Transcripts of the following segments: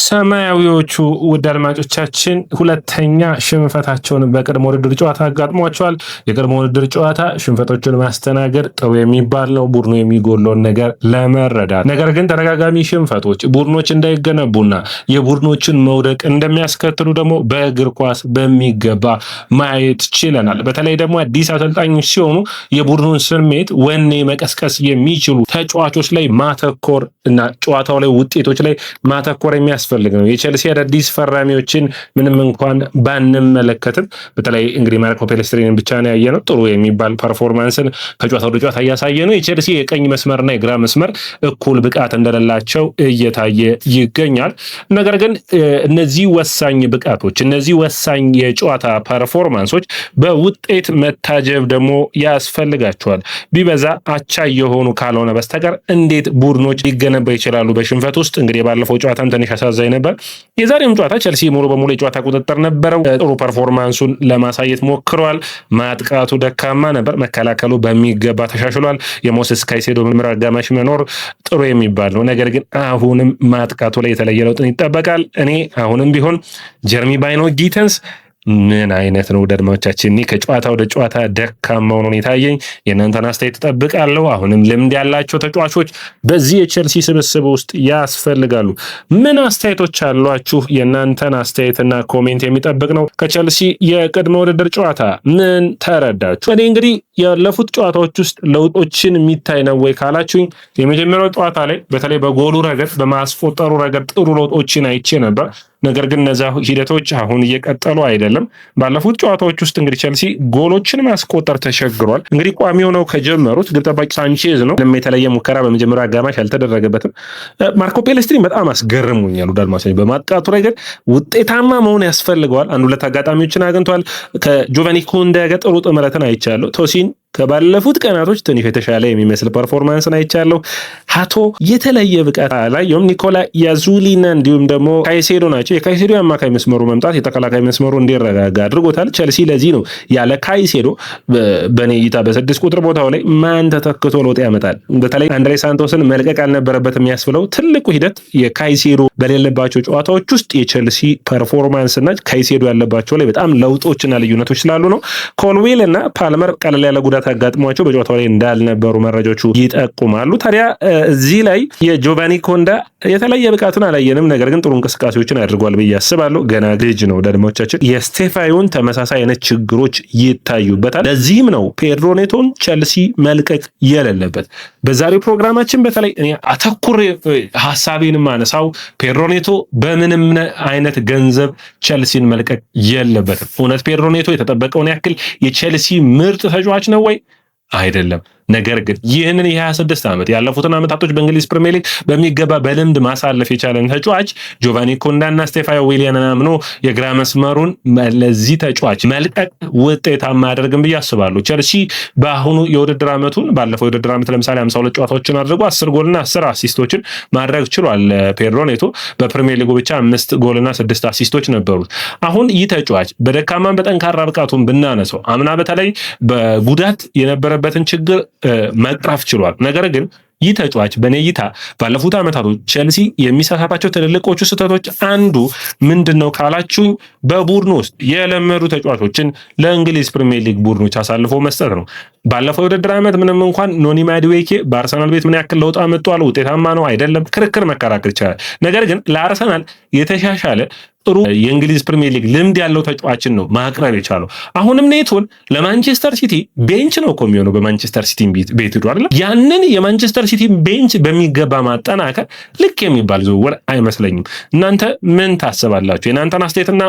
ሰማያዊዎቹ ውድ አድማጮቻችን ሁለተኛ ሽንፈታቸውን በቅድመ ውድድር ጨዋታ አጋጥሟቸዋል። የቅድመ ውድድር ጨዋታ ሽንፈቶችን ማስተናገድ ጥሩ የሚባል ነው፣ ቡድኑ የሚጎለውን ነገር ለመረዳት። ነገር ግን ተደጋጋሚ ሽንፈቶች ቡድኖች እንዳይገነቡና የቡድኖችን መውደቅ እንደሚያስከትሉ ደግሞ በእግር ኳስ በሚገባ ማየት ችለናል። በተለይ ደግሞ አዲስ አሰልጣኞች ሲሆኑ የቡድኑን ስሜት ወኔ መቀስቀስ የሚችሉ ተጫዋቾች ላይ ማተኮር እና ጨዋታው ላይ ውጤቶች ላይ ማተኮር የሚያስፈልግ ነው። የቼልሲ አዳዲስ ፈራሚዎችን ምንም እንኳን ባንመለከትም በተለይ እንግዲህ ማርኮ ፔሌስትሪኒን ብቻ ነው ያየነው። ጥሩ የሚባል ፐርፎርማንስን ከጨዋታ ወደ ጨዋታ እያሳየ ነው። የቼልሲ የቀኝ መስመርና የግራ መስመር እኩል ብቃት እንደሌላቸው እየታየ ይገኛል። ነገር ግን እነዚህ ወሳኝ ብቃቶች፣ እነዚህ ወሳኝ የጨዋታ ፐርፎርማንሶች በውጤት መታጀብ ደግሞ ያስፈልጋቸዋል። ቢበዛ አቻ የሆኑ ካልሆነ በስተቀር እንዴት ቡድኖች ሊገነባ ይችላሉ? በሽንፈት ውስጥ እንግዲህ ባለፈው ጨዋታም ትንሽ አሳዛኝ ነበር። የዛሬም ጨዋታ ቼልሲ ሙሉ በሙሉ የጨዋታ ቁጥጥር ነበረው። ጥሩ ፐርፎርማንሱን ለማሳየት ሞክሯል። ማጥቃቱ ደካማ ነበር፣ መከላከሉ በሚገባ ተሻሽሏል። የሞሴስ ካይሴዶ ምርምር አጋማሽ መኖር ጥሩ የሚባል ነው። ነገር ግን አሁንም ማጥቃቱ ላይ የተለየ ለውጥን ይጠበቃል። እኔ አሁንም ቢሆን ጀርሚ ባይኖ ጊተንስ ምን አይነት ነው? ደድማዎቻችን ከጨዋታ ወደ ጨዋታ ደካማ ሆኖ የታየኝ። የእናንተን አስተያየት እጠብቃለሁ። አሁንም ልምድ ያላቸው ተጫዋቾች በዚህ የቼልሲ ስብስብ ውስጥ ያስፈልጋሉ። ምን አስተያየቶች አሏችሁ? የእናንተን አስተያየትና ኮሜንት የሚጠብቅ ነው። ከቼልሲ የቅድመ ውድድር ጨዋታ ምን ተረዳችሁ? እኔ እንግዲህ ያለፉት ጨዋታዎች ውስጥ ለውጦችን የሚታይ ነው ወይ ካላችሁኝ፣ የመጀመሪያው ጨዋታ ላይ በተለይ በጎሉ ረገድ፣ በማስቆጠሩ ረገድ ጥሩ ለውጦችን አይቼ ነበር። ነገር ግን እነዛ ሂደቶች አሁን እየቀጠሉ አይደለም። ባለፉት ጨዋታዎች ውስጥ እንግዲህ ቼልሲ ጎሎችን ማስቆጠር ተቸግሯል። እንግዲህ ቋሚ ሆነው ከጀመሩት ግብ ጠባቂ ሳንቼዝ ነው። ምንም የተለየ ሙከራ በመጀመሪያው አጋማሽ አልተደረገበትም። ማርኮ ፔሌስትሪኒ በጣም አስገርሙኛል። ዳልማስ በማጥቃቱ ረገድ ውጤታማ መሆን ያስፈልገዋል። አንድ ሁለት አጋጣሚዎችን አግኝቷል። ከጆቫኒ ኩንዴ ጋር ጥሩ ጥምረትን አይቻለሁ። ቶሲን ከባለፉት ቀናቶች ትንሽ የተሻለ የሚመስል ፐርፎርማንስን አይቻለሁ። ሀቶ የተለየ ብቃት አላየሁም። ኒኮላ ያዙሊና እንዲሁም ደግሞ ካይሴዶ ናቸው። የካይሴዶ የአማካይ መስመሩ መምጣት የተከላካይ መስመሩ እንዲረጋጋ አድርጎታል። ቼልሲ ለዚህ ነው ያለ ካይሴዶ በኔ እይታ በ6 ቁጥር ቦታው ላይ ማን ተተክቶ ለውጥ ያመጣል? በተለይ አንድሬ ሳንቶስን መልቀቅ አልነበረበትም የሚያስብለው ትልቁ ሂደት የካይሴዶ በሌለባቸው ጨዋታዎች ውስጥ የቼልሲ ፐርፎርማንስና ካይሴዶ ያለባቸው ላይ በጣም ለውጦችና ልዩነቶች ስላሉ ነው። ኮልዊል እና ፓልመር ቀለል ያለ ጉዳት አጋጥሟቸው በጨዋታው ላይ እንዳልነበሩ መረጃዎቹ ይጠቁማሉ። ታዲያ እዚህ ላይ የጆቫኒ ኮንዳ የተለየ ብቃቱን አላየንም። ነገር ግን ጥሩ እንቅስቃሴዎችን አድርጓል ብዬ አስባለሁ። ገና ልጅ ነው። ደድሞቻችን የስቴፋዮን ተመሳሳይ አይነት ችግሮች ይታዩበታል። ለዚህም ነው ፔድሮ ኔቶን ቼልሲ መልቀቅ የሌለበት። በዛሬው ፕሮግራማችን በተለይ እኔ አተኩር ሀሳቤን ማነሳው ፔድሮ ኔቶ በምንም አይነት ገንዘብ ቼልሲን መልቀቅ የለበትም። እውነት ፔድሮ ኔቶ የተጠበቀውን ያክል የቼልሲ ምርጥ ተጫዋች ነው ወይ? አይደለም። ነገር ግን ይህንን የ26 ዓመት ያለፉትን ዓመታቶች በእንግሊዝ ፕሪሚየር ሊግ በሚገባ በልምድ ማሳለፍ የቻለን ተጫዋች ጆቫኒ ኮንዳና ስቴፋዮ ዊሊያንን አምኖ የግራ መስመሩን ለዚህ ተጫዋች መልቀቅ ውጤታማ አያደርግም ብዬ አስባለሁ። ቼልሲ በአሁኑ የውድድር ዓመቱን ባለፈው የውድድር ዓመት ለምሳሌ 52 ጨዋታዎችን አድርጎ 10 ጎልና 10 አሲስቶችን ማድረግ ችሏል። ፔድሮ ኔቶ በፕሪሚየር ሊጉ ብቻ 5 ጎልና 6 አሲስቶች ነበሩት። አሁን ይህ ተጫዋች በደካማም በጠንካራ ብቃቱን ብናነሰው አምና በተለይ በጉዳት የነበረበትን ችግር መቅረፍ ችሏል። ነገር ግን ይህ ተጫዋች በኔ እይታ ባለፉት ዓመታቶች ቼልሲ የሚሳሳታቸው ትልልቆቹ ስህተቶች አንዱ ምንድነው ካላችሁኝ፣ በቡድኑ ውስጥ የለመዱ ተጫዋቾችን ለእንግሊዝ ፕሪሚየር ሊግ ቡድኖች አሳልፎ መስጠት ነው። ባለፈው የውድድር ዓመት ምንም እንኳን ኖኒ ማዱዌኬ በአርሰናል ቤት ምን ያክል ለውጥ አመጣው፣ ውጤታማ ነው አይደለም፣ ክርክር መከራከር ይቻላል። ነገር ግን ለአርሰናል የተሻሻለ ጥሩ የእንግሊዝ ፕሪሚየር ሊግ ልምድ ያለው ተጫዋችን ነው ማቅረብ የቻለው። አሁንም ኔቶን ለማንቸስተር ሲቲ ቤንች ነው እኮ የሚሆነው። በማንቸስተር ሲቲ ቤት ሄዱ አይደል? ያንን የማንቸስተር ሲቲ ቤንች በሚገባ ማጠናከር ልክ የሚባል ዝውውር አይመስለኝም። እናንተ ምን ታስባላችሁ? የእናንተን አስተያየትና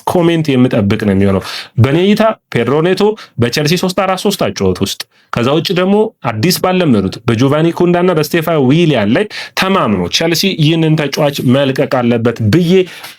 ኮሜንት የምጠብቅ ነው የሚሆነው። በኔ እይታ ፔድሮ ኔቶ በቼልሲ 3-4-3 አጫወት ውስጥ ከዛ ውጭ ደግሞ አዲስ ባለመዱት በጆቫኒ ኩንዳና በስቴፋዮ ዊሊያን ላይ ተማምኖ ቼልሲ ይህንን ተጫዋች መልቀቅ አለበት ብዬ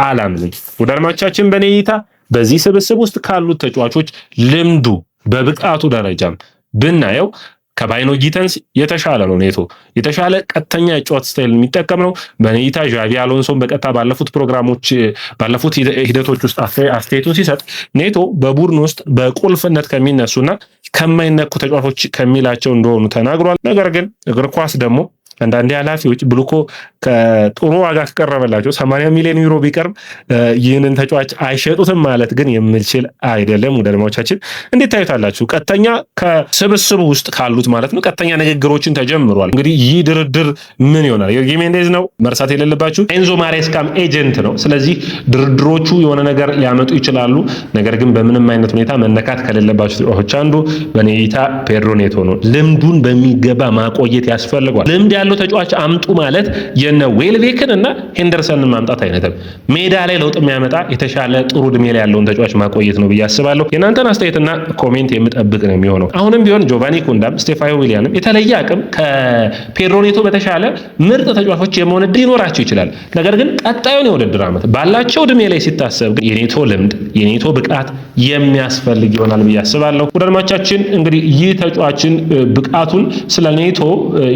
አላምንም። ወደ አድማጮቻችን በኔ እይታ በዚህ ስብስብ ውስጥ ካሉት ተጫዋቾች ልምዱ በብቃቱ ደረጃም ብናየው ከባይኖ ጊተንስ የተሻለ ነው። ኔቶ የተሻለ ቀጥተኛ የጨዋታ ስታይል የሚጠቀም ነው። በኔታ ዣቪ አሎንሶን በቀጥታ ባለፉት ፕሮግራሞች ባለፉት ሂደቶች ውስጥ አስተያየቱን ሲሰጥ ኔቶ በቡድን ውስጥ በቁልፍነት ከሚነሱና ከማይነኩ ተጫዋቾች ከሚላቸው እንደሆኑ ተናግሯል። ነገር ግን እግር ኳስ ደግሞ አንዳንድ ኃላፊዎች ብሉኮ ከጥሩ ዋጋ ከቀረበላቸው 80 ሚሊዮን ዩሮ ቢቀርብ ይህንን ተጫዋች አይሸጡትም ማለት ግን የምችል አይደለም። ወደ አድማጮቻችን እንዴት ታዩታላችሁ? ቀጥተኛ ከስብስቡ ውስጥ ካሉት ማለት ነው ቀጥተኛ ንግግሮችን ተጀምሯል። እንግዲህ ይህ ድርድር ምን ይሆናል? ዮርጊ ሜንዴዝ ነው መርሳት የሌለባችሁ። ኤንዞ ማሬስካም ኤጀንት ነው። ስለዚህ ድርድሮቹ የሆነ ነገር ሊያመጡ ይችላሉ። ነገር ግን በምንም አይነት ሁኔታ መነካት ከሌለባቸው ተጫዋቾች አንዱ በኔ እይታ ፔድሮ ኔቶ ነው። ልምዱን በሚገባ ማቆየት ያስፈልጓል። ልምድ ያለው ተጫዋች አምጡ ማለት የነ ዌልቤክን እና ሄንደርሰንን ማምጣት አይነትም። ሜዳ ላይ ለውጥ የሚያመጣ የተሻለ ጥሩ እድሜ ላይ ያለውን ተጫዋች ማቆየት ነው ብዬ አስባለሁ። የእናንተን አስተያየትና ኮሜንት የምጠብቅ ነው የሚሆነው። አሁንም ቢሆን ጆቫኒ ኩንዳም ስቴፋኖ ዊሊያንም የተለየ አቅም ከፔድሮ ኔቶ በተሻለ ምርጥ ተጫዋቾች የመሆን ዕድል ሊኖራቸው ይችላል። ነገር ግን ቀጣዩን የውድድር ዓመት ባላቸው እድሜ ላይ ሲታሰብ ግን የኔቶ ልምድ የኔቶ ብቃት የሚያስፈልግ ይሆናል ብዬ አስባለሁ። ወዳጆቻችን እንግዲህ ይህ ተጫዋችን ብቃቱን ስለ ኔቶ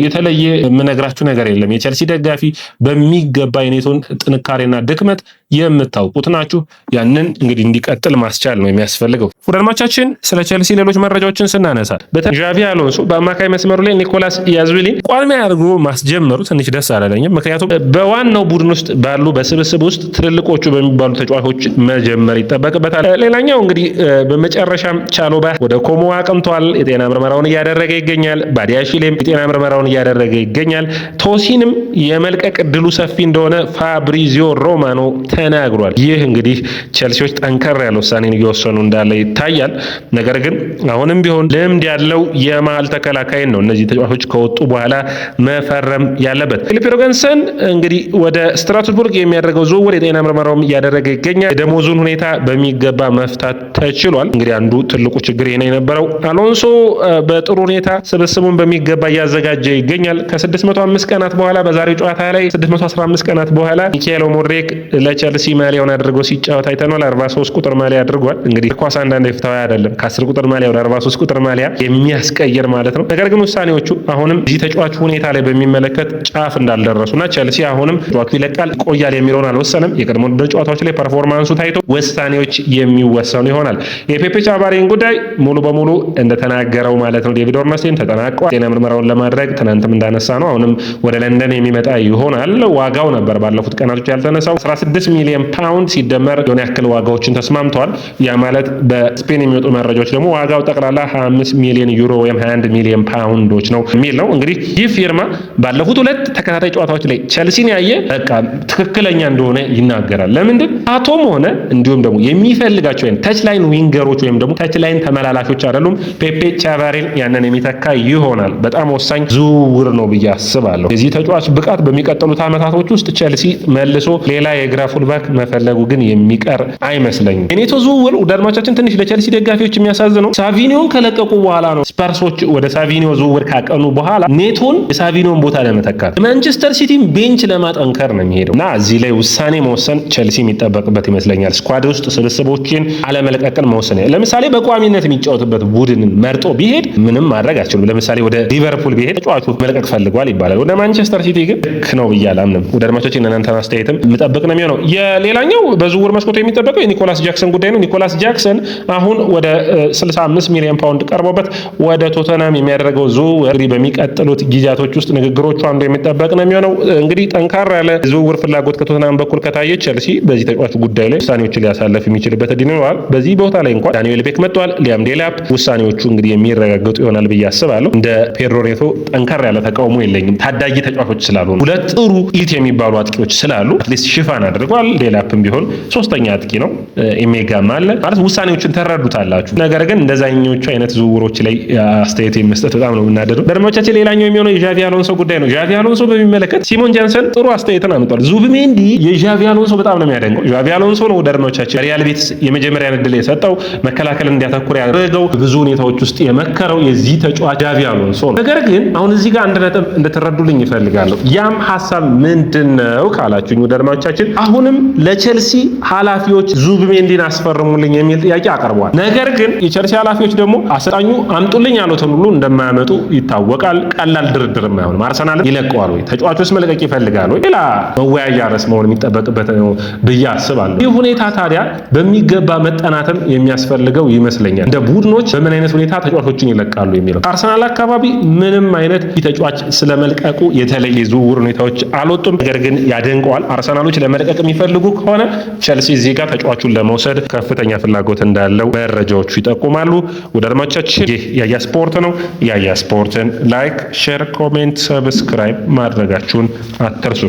የተለየ የምነግራችሁ ነገር የለም። የቸልሲ ደጋፊ በሚገባ የኔቶን ጥንካሬና ድክመት የምታውቁት ናችሁ። ያንን እንግዲህ እንዲቀጥል ማስቻል ነው የሚያስፈልገው። ወዳጆቻችን ስለ ቸልሲ ሌሎች መረጃዎችን ስናነሳ ዣቪ አሎንሶ በአማካይ መስመሩ ላይ ኒኮላስ ያዝዊሊን ቋሚ አድርጎ ማስጀመሩ ትንሽ ደስ አላለኝም። ምክንያቱም በዋናው ቡድን ውስጥ ባሉ በስብስብ ውስጥ ትልልቆቹ በሚባሉ ተጫዋቾች መጀመር ይጠበቅበታል። ሌላኛው እንግዲህ በመጨረሻም ቻሎባ ወደ ኮሞ አቅንቷል። የጤና ምርመራውን እያደረገ ይገኛል። ባዲያሺሌም የጤና ምርመራውን እያደረገ ይገኛል። ቶሲንም የመልቀቅ እድሉ ሰፊ እንደሆነ ፋብሪዚዮ ሮማኖ ተናግሯል። ይህ እንግዲህ ቸልሲዎች ጠንከር ያለ ውሳኔን እየወሰኑ እንዳለ ይታያል። ነገር ግን አሁንም ቢሆን ልምድ ያለው የመሃል ተከላካይን ነው እነዚህ ተጫዋቾች ከወጡ በኋላ መፈረም ያለበት። ፊሊፕ ዮርገንሰን እንግዲህ ወደ ስትራስቡርግ የሚያደርገው ዝውውር የጤና ምርመራውም እያደረገ ይገኛል። የደሞዙን ሁኔታ በሚገባ መፍታት ተችሏል። እንግዲህ አንዱ ትልቁ ችግር ይሄ ነው የነበረው። አሎንሶ በጥሩ ሁኔታ ስብስቡን በሚገባ እያዘጋጀ ይገኛል። ከ605 ቀናት በኋላ በዛሬው ጨዋታ ላይ 615 ቀናት በኋላ ሚካኤል ሞድሪክ ለቸልሲ ማሊያውን አድርጎ ሲጫወት አይተናል። 43 ቁጥር ማሊያ አድርጓል። እንግዲህ ኳስ አንዳንድ ፍትሃዊ አይደለም። ከ10 ቁጥር ማሊያ ወደ 43 ቁጥር ማሊያ የሚያስቀይር ማለት ነው። ነገር ግን ውሳኔዎቹ አሁንም እዚህ ተጫዋቹ ሁኔታ ላይ በሚመለከት ጫፍ እንዳልደረሱና ቸልሲ አሁንም ተጫዋቹ ይለቃል ቆያል የሚለውን አልወሰንም። የቀድሞ ጨዋታዎች ላይ ፐርፎርማንሱ ታይቶ ውሳኔዎች የሚወሰኑ ይሆናል። የፔፔ ቻባሪን ጉዳይ ሙሉ በሙሉ እንደተናገረው ማለት ነው ዴቪድ ኦርነስቴን ተጠናቋል። ጤና ምርመራውን ለማድረግ ትናንትም እንዳነሳ ነው አሁንም ወደ ለንደን የሚመጣ ይሆናል። ዋጋው ነበር ባለፉት ቀናቶች ያልተነሳው 16 ሚሊዮን ፓውንድ ሲደመር የሆነ ያክል ዋጋዎችን ተስማምተዋል። ያ ማለት በስፔን የሚወጡ መረጃዎች ደግሞ ዋጋው ጠቅላላ 25 ሚሊዮን ዩሮ ወይም 21 ሚሊዮን ፓውንዶች ነው የሚል ነው። እንግዲህ ይህ ፊርማ ባለፉት 2 ተከታታይ ጨዋታዎች ላይ ቸልሲን ያየ በቃ ትክክለኛ እንደሆነ ይናገራል። ለምንድን አቶም ሆነ እንዲሁም ደግሞ የሚፈልጋቸው ተች ላይን ዊንገሮች ወይም ደግሞ ተች ላይን ተመላላሾች አይደሉም። ፔፔ ቻቫሪን ያንን የሚተካ ይሆናል። በጣም ወሳኝ ዝውውር ነው ብዬ አስባለሁ። የዚህ ተጫዋች ብቃት በሚቀጥሉት ዓመታቶች ውስጥ ቸልሲ መልሶ ሌላ የግራ ፉልባክ መፈለጉ ግን የሚቀር አይመስለኝም። የኔቶ ዝውውር ውዳድማቻችን ትንሽ ለቸልሲ ደጋፊዎች የሚያሳዝነው ሳቪኒዮን ከለቀቁ በኋላ ነው። ስፐርሶች ወደ ሳቪኒዮ ዝውውር ካቀኑ በኋላ ኔቶን የሳቪኒዮን ቦታ ለመተካት ማንቸስተር ሲቲን ቤንች ለማጠንከር ነው የሚሄደው እና እዚህ ላይ ውሳኔ መወሰን ቸልሲ የሚጠበቅበት ይመስለኛል። ስኳድ ውስጥ ስብስቦችን አለመለቀቅን መወሰን ለምሳሌ በቋሚነት የሚጫወትበት ቡድንን መርጦ ቢሄድ ምንም ማድረግ አይችሉም። ለምሳሌ ወደ ሊቨርፑል ቢሄድ ተጫዋቹ መልቀቅ ፈልጓል ይባላል። ወደ ማንቸስተር ሲቲ ግን ልክ ነው ብዬ አላምንም። ውዳድማቻችን እናንተን አስተያየትም የምጠብቅ ነው የሚሆነው። የሌላኛው በዝውውር መስኮቱ የሚጠበቀው የኒኮላስ ጃክሰን ጉዳይ ነው። ኒኮላስ ጃክሰን አሁን ወደ 65 ሚሊዮን ፓውንድ ቀርቦበት ወደ ቶተናም የሚያደርገው ዝውውር እንግዲህ በሚቀጥሉት ጊዜያቶች ውስጥ ንግግሮቹ አንዱ የሚጠበቅ ነው የሚሆነው። እንግዲህ ጠንካራ ያለ ዝውውር ፍላጎት ከቶተናም በኩል ከታየ ቸልሲ በዚህ ተጫዋች ጉዳይ ላይ ውሳኔዎችን ሊያሳልፍ የሚችልበት እድል ይኖራል። በዚህ ቦታ ላይ እንኳን ዳንኤል ቤክ መጥቷል፣ ሊያም ዴላፕ ውሳኔዎቹ እንግዲህ የሚረጋገጡ ይሆናል ብዬ አስባለሁ። እንደ ፔድሮ ኔቶ ጠንካራ ያለ ተቃውሞ የለኝም። ታዳጊ ተጫዋቾች ስላሉ ሁለት ጥሩ ኢት የሚባሉ አጥቂዎች ስላሉ አትሊስት ሽፋን አድርጓል። ዴላፕም ቢሆን ሶስተኛ አጥቂ ነው። ኤሜጋም አለ ማለት ውሳኔዎችን ተረዱታላችሁ። ነገር ግን እንደዛኞቹ አይነት ዝውውሮች ላይ አስተያየት መስጠት በጣም ነው የምናደደው። ደርሞቻችን ሌላኛው የሚሆነው የዣቪ አሎንሶ ጉዳይ ነው። ዣቪ አሎንሶ በሚመለከት ሲሞን ጃንሰን ጥሩ አስተያየትን አምጧል። ዙቢሜንዲ የዣቪ አሎንሶ በጣም ነው የሚያደንቀው። ዣቪ አሎንሶ ነው ደርሞቻችን ሪያል ቤቲስ የመጀመሪያ ዕድል የሰጠው መከላከል እንዲያተኩር ያደረገው ብዙ ሁኔታዎች ውስጥ የመከረው የዚህ ተጫዋች ዣቪ አሎንሶ ነው። ነገር ግን አሁን እዚህ ጋር አንድ ነጥብ እንድትረዱልኝ ይፈልጋለሁ። ያም ሐሳብ ምንድነው ካላችሁኝ ደርሞቻችን አሁንም አሁንም ለቸልሲ ኃላፊዎች ዙቢሜንዲን አስፈርሙልኝ የሚል ጥያቄ አቀርበዋል። ነገር ግን የቸልሲ ኃላፊዎች ደግሞ አሰልጣኙ አምጡልኝ ያሉትን ሁሉ እንደማያመጡ ይታወቃል። ቀላል ድርድር የማይሆንም አርሰናል ይለቀዋል ወይ ተጫዋቾች መልቀቅ ይፈልጋል ወይ ሌላ መወያያ ርዕስ መሆን የሚጠበቅበት ነው ብዬ አስባለሁ። ይህ ሁኔታ ታዲያ በሚገባ መጠናትም የሚያስፈልገው ይመስለኛል። እንደ ቡድኖች በምን አይነት ሁኔታ ተጫዋቾችን ይለቃሉ የሚለው አርሰናል አካባቢ ምንም አይነት ተጫዋች ስለመልቀቁ የተለየ ዝውውር ሁኔታዎች አልወጡም። ነገር ግን ያደንቀዋል። አርሰናሎች ለመልቀቅ የሚፈልጉ ከሆነ ቸልሲ እዚህ ጋር ተጫዋቹን ለመውሰድ ከፍተኛ ፍላጎት እንዳለው መረጃዎቹ ይጠቁማሉ። ወደ አድማጮቻችን ይህ ያያ ስፖርት ነው። ያያ ስፖርትን ላይክ፣ ሼር፣ ኮሜንት፣ ሰብስክራይብ ማድረጋችሁን አትርሱ።